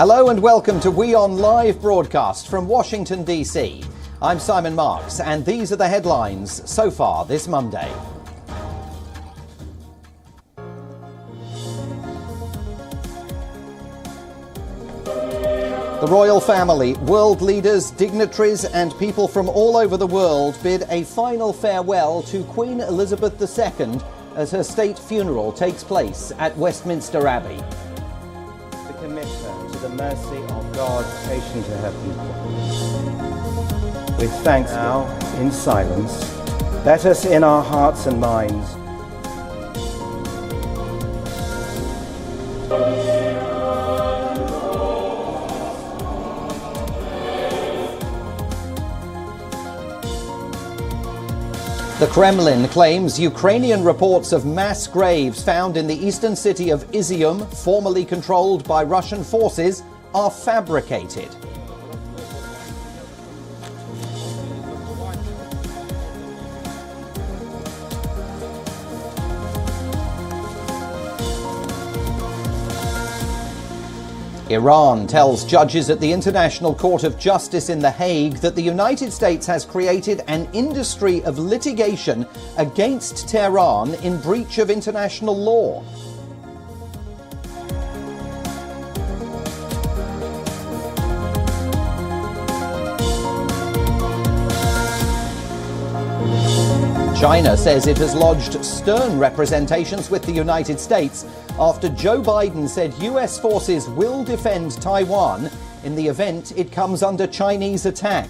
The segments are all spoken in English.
Hello and welcome to WION Live broadcast from Washington, D.C. I'm Simon Marks, and these are the headlines so far this Monday. The royal family, world leaders, dignitaries and people from all over the world bid a final farewell to Queen Elizabeth II as her state funeral takes place at Westminster Abbey. To commit her to the mercy of God, patient to her people. With thanks now, in silence, let us in our hearts and minds The Kremlin claims Ukrainian reports of mass graves found in the eastern city of Izium, formerly controlled by Russian forces, are fabricated. Iran tells judges at the International Court of Justice in The Hague that the United States has created an industry of litigation against Tehran in breach of international law. China says it has lodged stern representations with the United States after Joe Biden said US forces will defend Taiwan in the event it comes under Chinese attack.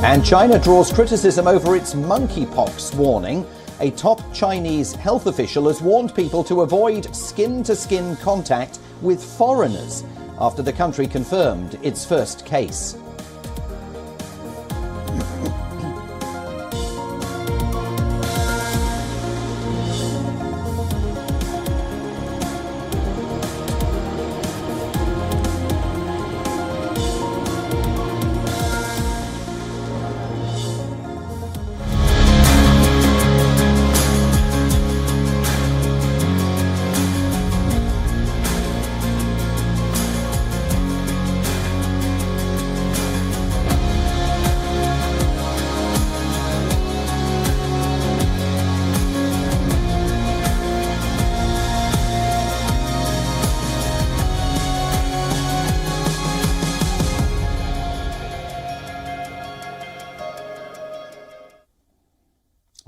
And China draws criticism over its monkeypox warning. A top Chinese health official has warned people to avoid skin-to-skin contact with foreigners after the country confirmed its first case.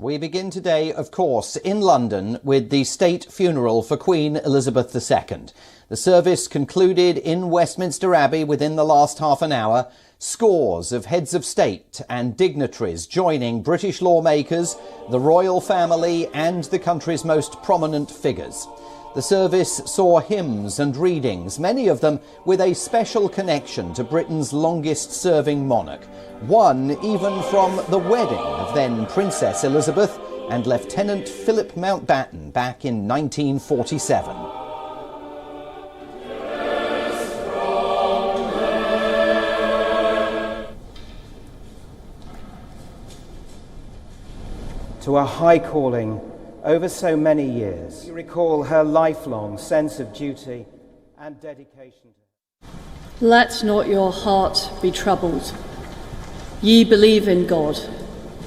We begin today, of course, in London with the state funeral for Queen Elizabeth II. The service concluded in Westminster Abbey within the last half an hour. Scores of heads of state and dignitaries joining British lawmakers, the royal family and the country's most prominent figures. The service saw hymns and readings, many of them with a special connection to Britain's longest-serving monarch. One even from the wedding of then Princess Elizabeth and Lieutenant Philip Mountbatten back in 1947. to a high calling over so many years. You recall her lifelong sense of duty and dedication. Let not your heart be troubled. Ye believe in God,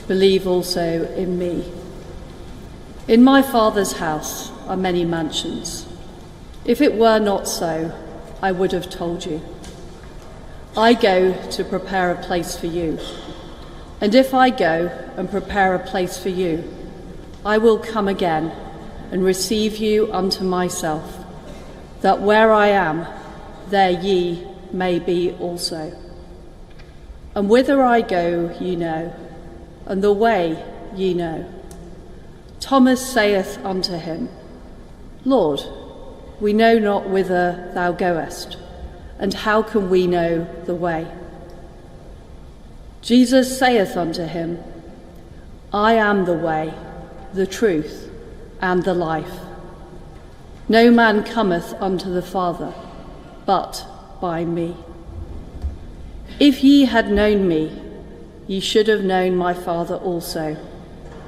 believe also in me. In my Father's house are many mansions. If it were not so, I would have told you. I go to prepare a place for you. And if I go and prepare a place for you, I will come again and receive you unto myself, that where I am, there ye may be also. And whither I go ye know, and the way ye know. Thomas saith unto him, Lord, we know not whither thou goest, and how can we know the way? Jesus saith unto him, I am the way, the truth, and the life. No man cometh unto the Father, but by me. If ye had known me, ye should have known my Father also,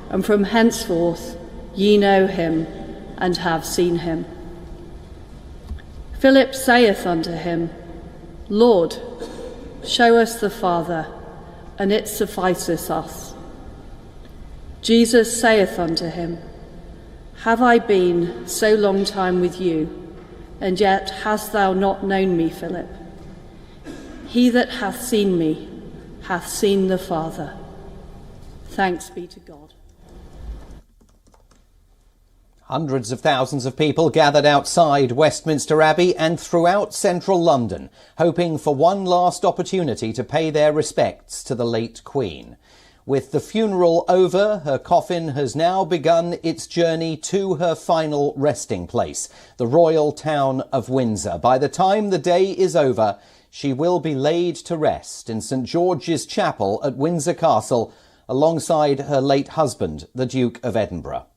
and from henceforth ye know him and have seen him. Philip saith unto him, Lord, show us the Father, and it sufficeth us. Jesus saith unto him, Have I been so long time with you, and yet hast thou not known me, Philip? He that hath seen me hath seen the Father. Thanks be to God. Hundreds of thousands of people gathered outside Westminster Abbey and throughout central London, hoping for one last opportunity to pay their respects to the late Queen. With the funeral over, her coffin has now begun its journey to her final resting place, the royal town of Windsor. By the time the day is over, she will be laid to rest in St George's Chapel at Windsor Castle, alongside her late husband, the Duke of Edinburgh.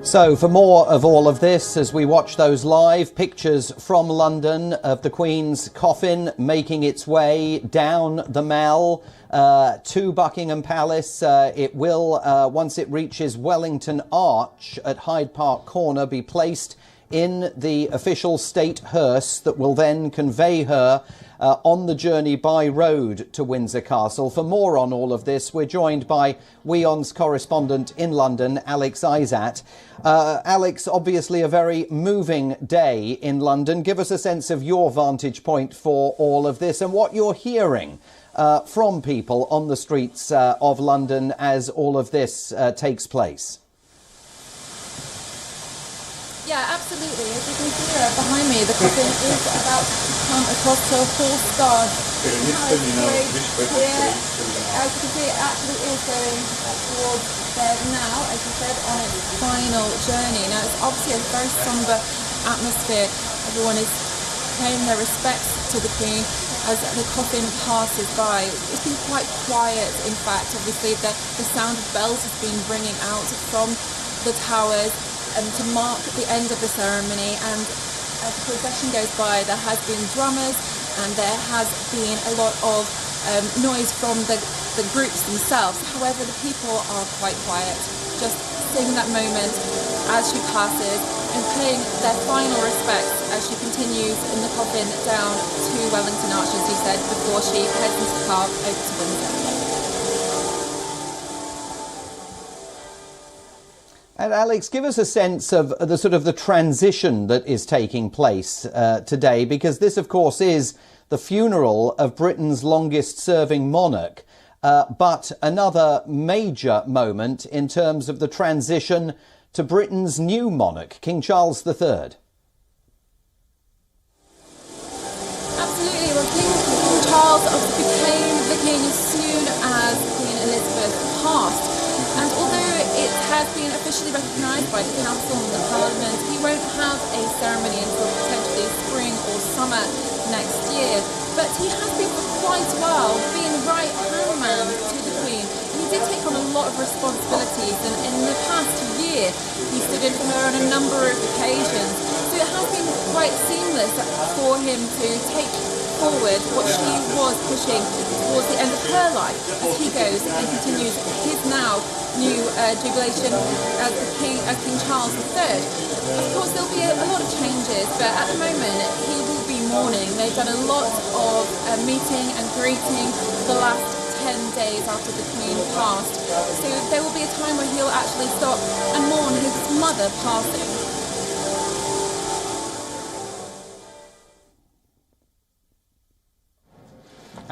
So for more of all of this, as we watch those live pictures from London of the Queen's coffin making its way down the Mall to Buckingham Palace, it will, once it reaches Wellington Arch at Hyde Park Corner, be placed in the official state hearse that will then convey her on the journey by road to Windsor Castle. For more on all of this, we're joined by WION's correspondent in London, Alex Izium. Alex, obviously a very moving day in London. Give us a sense of your vantage point for all of this and what you're hearing from people on the streets of London as all of this takes place. Yeah, absolutely. As you can see behind me, the coffin is about to come across to a horse guard. As you can see, it actually is going towards there now, as you said, on its final journey. Now, it's obviously a very sombre atmosphere. Everyone is paying their respects to the Queen as the coffin passes by. It's been quite quiet, in fact. Obviously, the sound of bells has been ringing out from the towers to mark the end of the ceremony, and as the procession goes by, there has been drummers and there has been a lot of noise from the groups themselves. However, the people are quite quiet, just seeing that moment as she passes and paying their final respects as she continues in the coffin down to Wellington Arch, as you said, before she heads into the car over to Windsor. And Alex, give us a sense of the sort of the transition that is taking place today, because this, of course, is the funeral of Britain's longest serving monarch, but another major moment in terms of the transition to Britain's new monarch, King Charles III. Absolutely. Well, King Charles became the king as soon as Queen Elizabeth passed. And although it has been officially recognised by the Council and the Parliament, he won't have a ceremony until potentially spring or summer next year. But he has been for quite a while being the right-hand man to the Queen. He did take on a lot of responsibilities, and in the past year he stood in for her on a number of occasions. So it has been quite seamless for him to take forward what she was pushing towards the end of her life as he goes and continues his now new jubilation as King Charles III. Of course, there'll be a lot of changes, but at the moment he will be mourning. They've done a lot of meeting and greeting for the last 10 days after the Queen passed. So there will be a time where he'll actually stop and mourn his mother passing.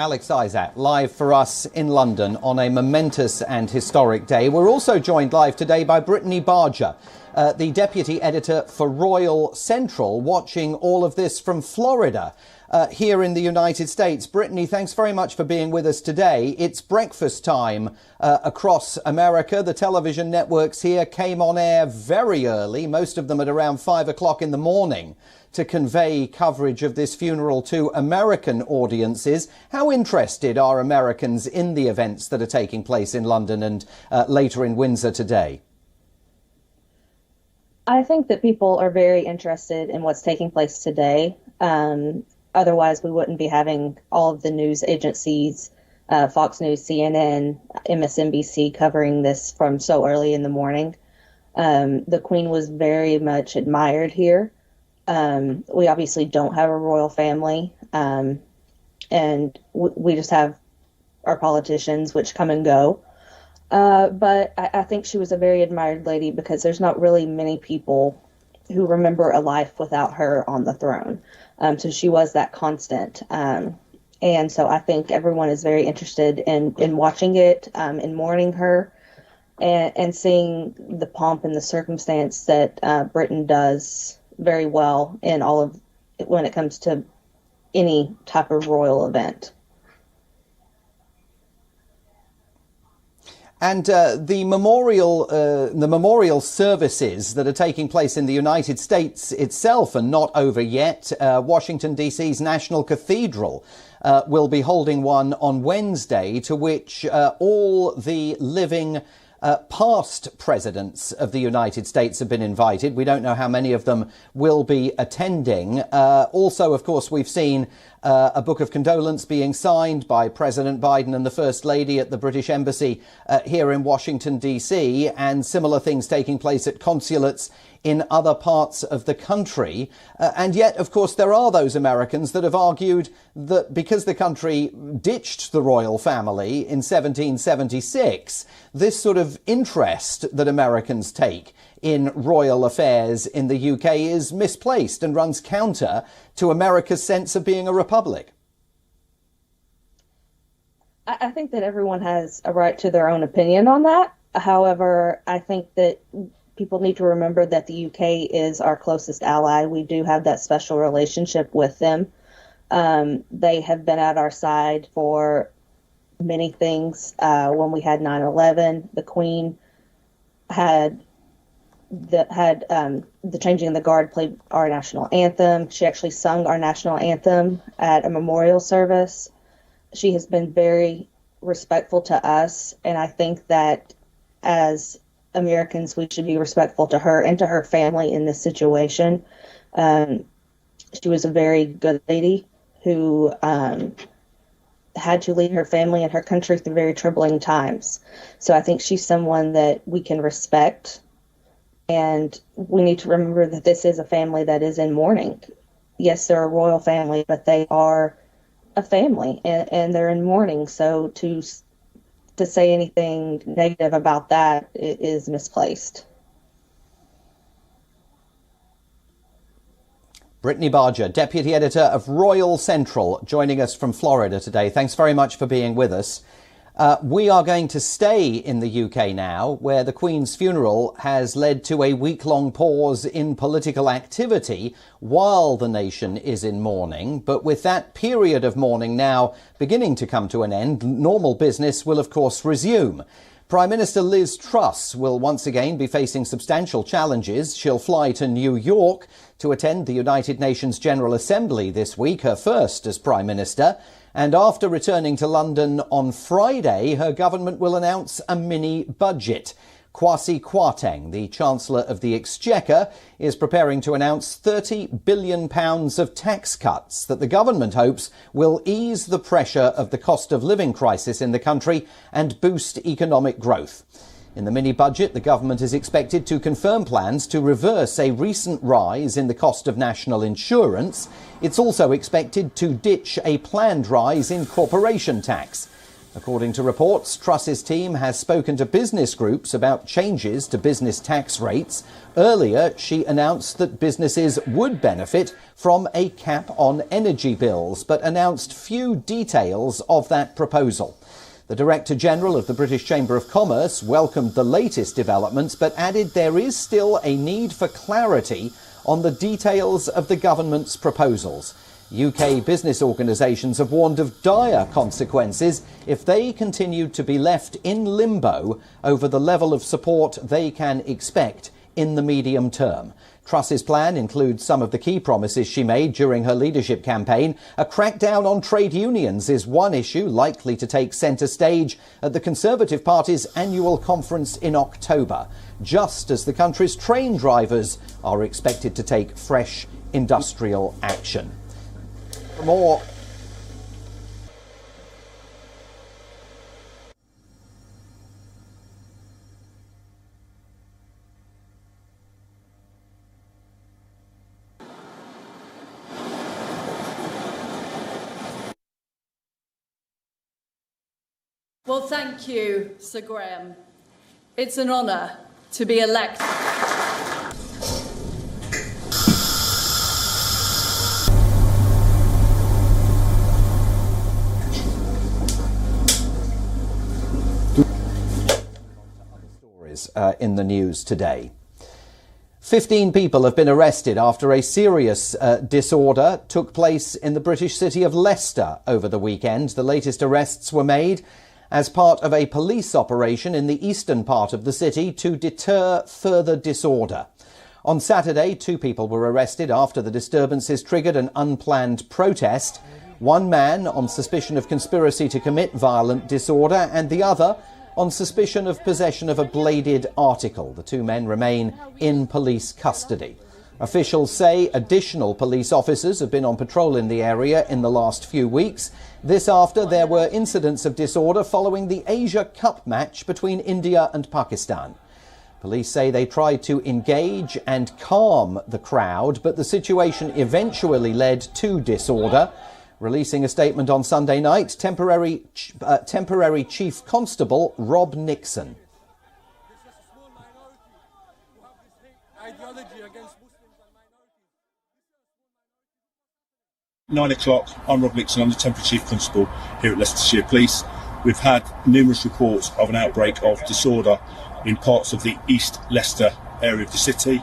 Alex Isaac, live for us in London on a momentous and historic day. We're also joined live today by Brittany Barger, the deputy editor for Royal Central, watching all of this from Florida. Here in the United States. Brittany, thanks very much for being with us today. It's breakfast time across America. The television networks here came on air very early, most of them at around 5 o'clock in the morning, to convey coverage of this funeral to American audiences. How interested are Americans in the events that are taking place in London and later in Windsor today? I think that people are very interested in what's taking place today. Otherwise, we wouldn't be having all of the news agencies, Fox News, CNN, MSNBC covering this from so early in the morning. The Queen was very much admired here. We obviously don't have a royal family, and we just have our politicians, which come and go. But I think she was a very admired lady because there's not really many people who remember a life without her on the throne. So she was that constant. And so I think everyone is very interested in watching it, in mourning her, and seeing the pomp and the circumstance that Britain does very well in all of when it comes to any type of royal event. And the memorial services that are taking place in the United States itself are not over yet. Washington, D.C.'s National Cathedral will be holding one on Wednesday, to which all the living past presidents of the United States have been invited. We don't know how many of them will be attending. Also, of course, we've seen a book of condolence being signed by President Biden and the First Lady at the British Embassy here in Washington, D.C., and similar things taking place at consulates in other parts of the country. And yet, of course, there are those Americans that have argued that because the country ditched the royal family in 1776, this sort of interest that Americans take in royal affairs in the UK is misplaced and runs counter to America's sense of being a republic. I think that everyone has a right to their own opinion on that. However, I think that people need to remember that the UK is our closest ally. We do have that special relationship with them. They have been at our side for many things. When we had 9/11, the Queen had the Changing of the Guard played our national anthem. She actually sung our national anthem at a memorial service. She has been very respectful to us, and I think that as Americans, we should be respectful to her and to her family in this situation. She was a very good lady who had to lead her family and her country through very troubling times. So I think she's someone that we can respect. And we need to remember that this is a family that is in mourning. Yes, they're a royal family, but they are a family and they're in mourning. So to say anything negative about that is misplaced. Brittany Barger, Deputy Editor of Royal Central, joining us from Florida today. Thanks very much for being with us. We are going to stay in the UK now, where the Queen's funeral has led to a week-long pause in political activity while the nation is in mourning. But with that period of mourning now beginning to come to an end, normal business will, of course, resume. Prime Minister Liz Truss will once again be facing substantial challenges. She'll fly to New York to attend the United Nations General Assembly this week, her first as Prime Minister. And after returning to London on Friday, her government will announce a mini-budget. Kwasi Kwarteng, the Chancellor of the Exchequer, is preparing to announce £30 billion of tax cuts that the government hopes will ease the pressure of the cost of living crisis in the country and boost economic growth. In the mini-budget, the government is expected to confirm plans to reverse a recent rise in the cost of national insurance. It's also expected to ditch a planned rise in corporation tax. According to reports, Truss's team has spoken to business groups about changes to business tax rates. Earlier, she announced that businesses would benefit from a cap on energy bills, but announced few details of that proposal. The Director General of the British Chamber of Commerce welcomed the latest developments, but added there is still a need for clarity on the details of the government's proposals. UK business organisations have warned of dire consequences if they continue to be left in limbo over the level of support they can expect in the medium term. Truss's plan includes some of the key promises she made during her leadership campaign. A crackdown on trade unions is one issue likely to take centre stage at the Conservative Party's annual conference in October, just as the country's train drivers are expected to take fresh industrial action. For more. Well, thank you, Sir Graham. It's an honour to be elected. In the news today. 15 people have been arrested after a serious disorder took place in the British city of Leicester over the weekend. The latest arrests were made as part of a police operation in the eastern part of the city to deter further disorder. On Saturday, 2 people were arrested after the disturbances triggered an unplanned protest. One man on suspicion of conspiracy to commit violent disorder and the other on suspicion of possession of a bladed article. The 2 men remain in police custody. Officials say additional police officers have been on patrol in the area in the last few weeks. This after there were incidents of disorder following the Asia Cup match between India and Pakistan. Police say they tried to engage and calm the crowd, but the situation eventually led to disorder. Releasing a statement on Sunday night, temporary Chief Constable Rob Nixon. 9 o'clock, I'm Rob Nixon, I'm the Temporary Chief Constable here at Leicestershire Police. We've had numerous reports of an outbreak of disorder in parts of the East Leicester area of the city.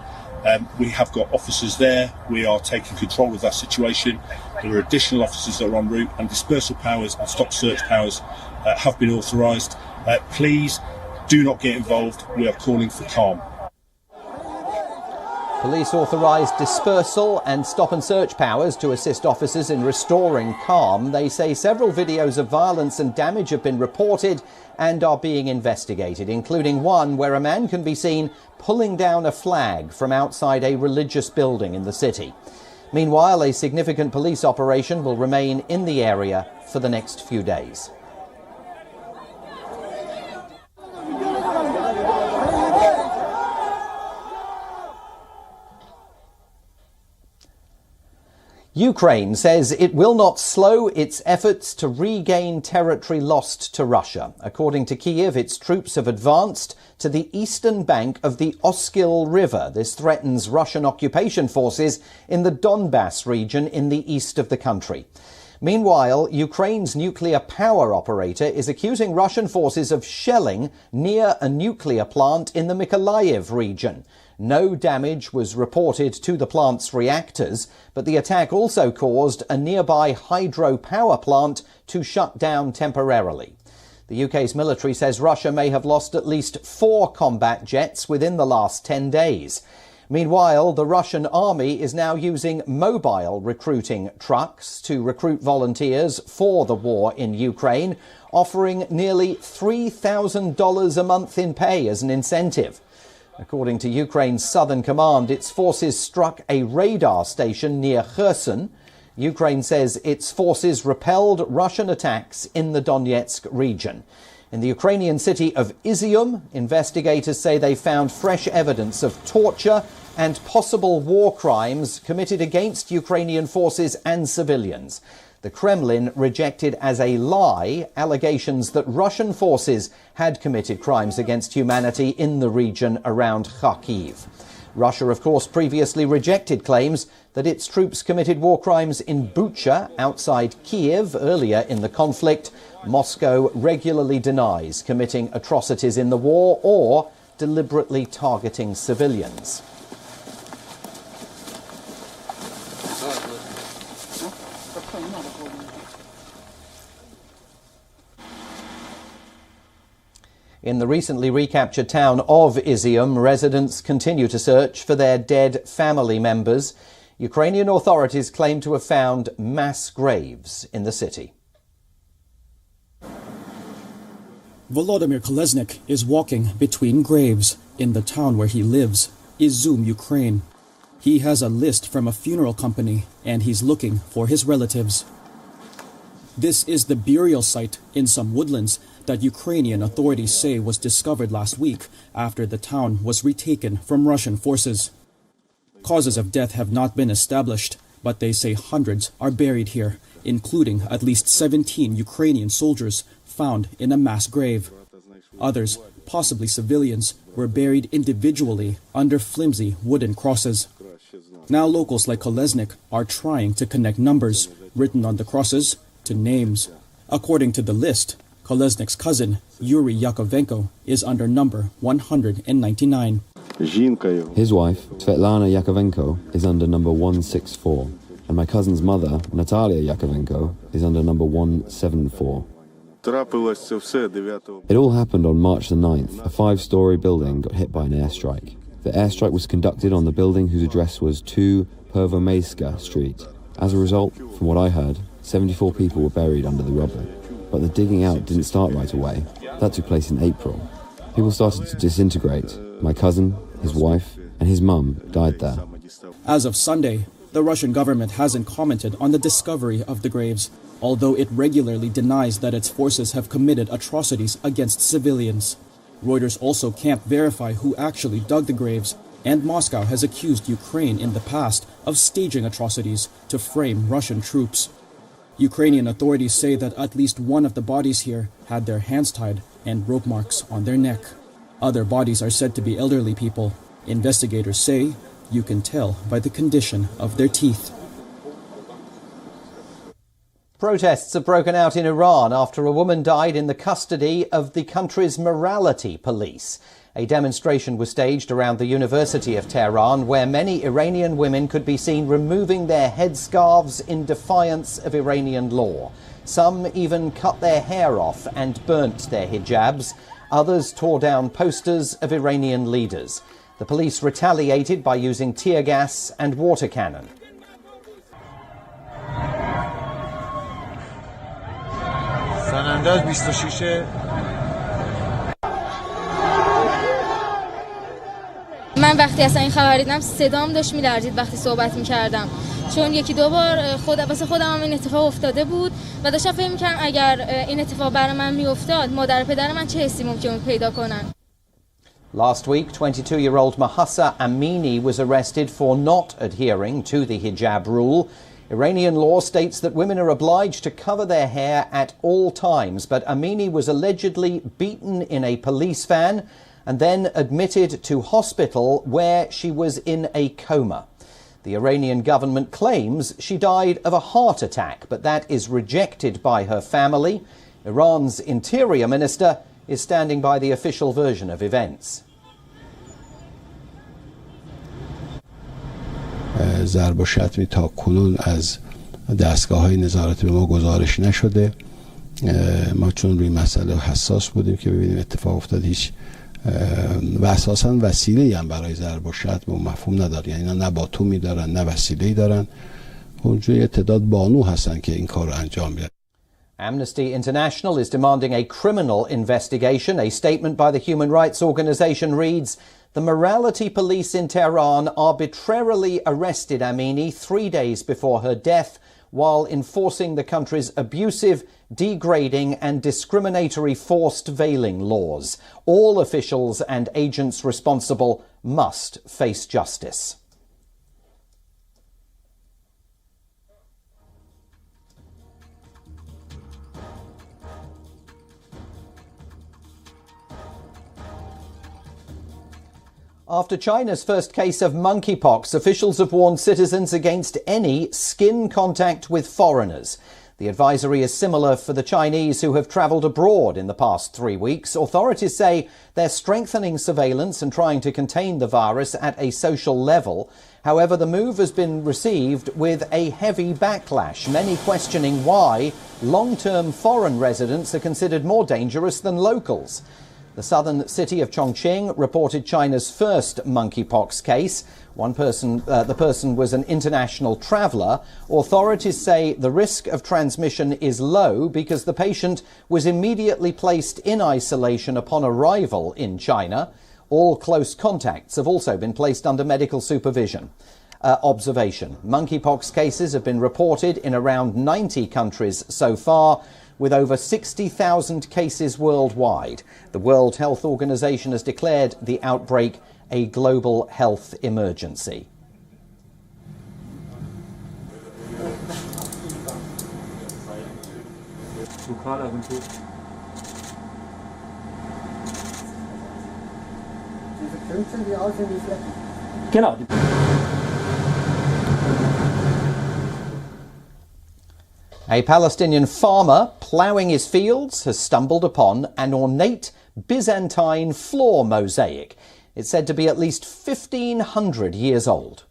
We have got officers there. We are taking control of that situation. There are additional officers that are en route, and dispersal powers and stop search powers have been authorised. Please do not get involved. We are calling for calm. Police authorised dispersal and stop and search powers to assist officers in restoring calm. They say several videos of violence and damage have been reported and are being investigated, including one where a man can be seen pulling down a flag from outside a religious building in the city. Meanwhile, a significant police operation will remain in the area for the next few days. Ukraine says it will not slow its efforts to regain territory lost to Russia. According to Kyiv, its troops have advanced to the eastern bank of the Oskil River. This threatens Russian occupation forces in the Donbass region in the east of the country. Meanwhile, Ukraine's nuclear power operator is accusing Russian forces of shelling near a nuclear plant in the Mykolaiv region. No damage was reported to the plant's reactors, but the attack also caused a nearby hydropower plant to shut down temporarily. The UK's military says Russia may have lost at least 4 combat jets within the last 10 days. Meanwhile, the Russian army is now using mobile recruiting trucks to recruit volunteers for the war in Ukraine, offering nearly $3,000 a month in pay as an incentive. According to Ukraine's Southern Command, its forces struck a radar station near Kherson. Ukraine says its forces repelled Russian attacks in the Donetsk region. In the Ukrainian city of Izium, investigators say they found fresh evidence of torture and possible war crimes committed against Ukrainian forces and civilians. The Kremlin rejected as a lie allegations that Russian forces had committed crimes against humanity in the region around Kharkiv. Russia, of course, previously rejected claims that its troops committed war crimes in Bucha, outside Kiev, earlier in the conflict. Moscow regularly denies committing atrocities in the war or deliberately targeting civilians. In the recently recaptured town of Izium, residents continue to search for their dead family members. Ukrainian authorities claim to have found mass graves in the city. Volodymyr Kolesnik is walking between graves in the town where he lives, Izium, Ukraine. He has a list from a funeral company and he's looking for his relatives. This is the burial site in some woodlands that Ukrainian authorities say was discovered last week after the town was retaken from Russian forces. Causes of death have not been established, but they say hundreds are buried here, including at least 17 Ukrainian soldiers found in a mass grave. Others, possibly civilians, were buried individually under flimsy wooden crosses. Now locals like Kolesnik are trying to connect numbers written on the crosses to names. According to the list, Kolesnik's cousin, Yuri Yakovenko, is under number 199. His wife, Svetlana Yakovenko, is under number 164, and my cousin's mother, Natalia Yakovenko, is under number 174. It all happened on March the 9th. A 5-story building got hit by an airstrike. The airstrike was conducted on the building whose address was 2 Pervomeyska Street. As a result, from what I heard, 74 people were buried under the rubble. But the digging out didn't start right away. That took place in April. People started to disintegrate. My cousin, his wife, and his mum died there. As of Sunday, the Russian government hasn't commented on the discovery of the graves, although it regularly denies that its forces have committed atrocities against civilians. Reuters also can't verify who actually dug the graves, and Moscow has accused Ukraine in the past of staging atrocities to frame Russian troops. Ukrainian authorities say that at least one of the bodies here had their hands tied and rope marks on their neck. Other bodies are said to be elderly people. Investigators say you can tell by the condition of their teeth. Protests have broken out in Iran after a woman died in the custody of the country's morality police. A demonstration was staged around the University of Tehran, where many Iranian women could be seen removing their headscarves in defiance of Iranian law. Some even cut their hair off and burnt their hijabs. Others tore down posters of Iranian leaders. The police retaliated by using tear gas and water cannon. من وقتی اصلا این خبر دیدم صدام داشت میلرزید وقتی صحبت میکردم چون یکی دو بار واسه خودم هم این اتفاق افتاده بود و داشتم فکر میکردم اگر این اتفاق برای من میافتاد مادر پدر من چه حسی ممکنه پیدا کنن. Last week, 22-year-old Mahsa Amini was arrested for not adhering to the hijab rule. Iranian law states that women are obliged to cover their hair at all times, but Amini was allegedly beaten in a police van and then admitted to hospital where she was in a coma. The Iranian government claims she died of a heart attack, but that is rejected by her family. Iran's interior minister is standing by the official version of events. ضرب و شتمی تا کنون از دستگاه‌های نظارتی به ما گزارش نشده. ما چون روی مسئله حساس بودیم که ببینیم اتفاق افتاد هیچ و اساساً وسیله‌ای هم برای ضرب و شتم و مفهوم نداره، یعنی نه باتومی دارن نه وسیله‌ای دارن. اونجوری تعداد بانو هستن که این کار رو انجام میدن. Amnesty International is demanding a criminal investigation. A statement by the human rights organization reads, "The morality police in Tehran arbitrarily arrested Amini 3 days before her death while enforcing the country's abusive, degrading and discriminatory forced veiling laws. All officials and agents responsible must face justice." After China's first case of monkeypox, officials have warned citizens against any skin contact with foreigners. The advisory is similar for the Chinese who have travelled abroad in the past 3 weeks. Authorities say they're strengthening surveillance and trying to contain the virus at a social level. However, the move has been received with a heavy backlash, many questioning why long-term foreign residents are considered more dangerous than locals. The southern city of Chongqing reported China's first monkeypox case. The person was an international traveller. Authorities say the risk of transmission is low because the patient was immediately placed in isolation upon arrival in China. All close contacts have also been placed under medical supervision. Observation. Monkeypox cases have been reported in around 90 countries so far, with over 60,000 cases worldwide. The World Health Organization has declared the outbreak a global health emergency. A Palestinian farmer ploughing his fields has stumbled upon an ornate Byzantine floor mosaic. It's said to be at least 1,500 years old.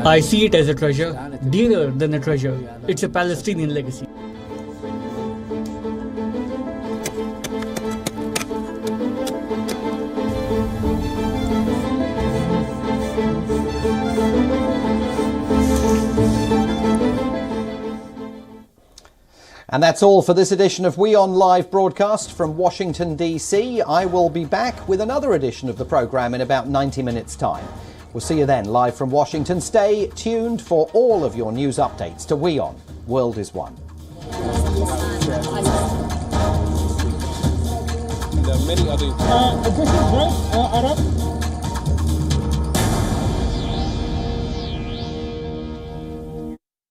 I see it as a treasure, dearer than a treasure. It's a Palestinian legacy. And that's all for this edition of WION Live broadcast from Washington, D.C. I will be back with another edition of the programme in about 90 minutes' time. We'll see you then, live from Washington. Stay tuned for all of your news updates to WION. World is One. There are many other...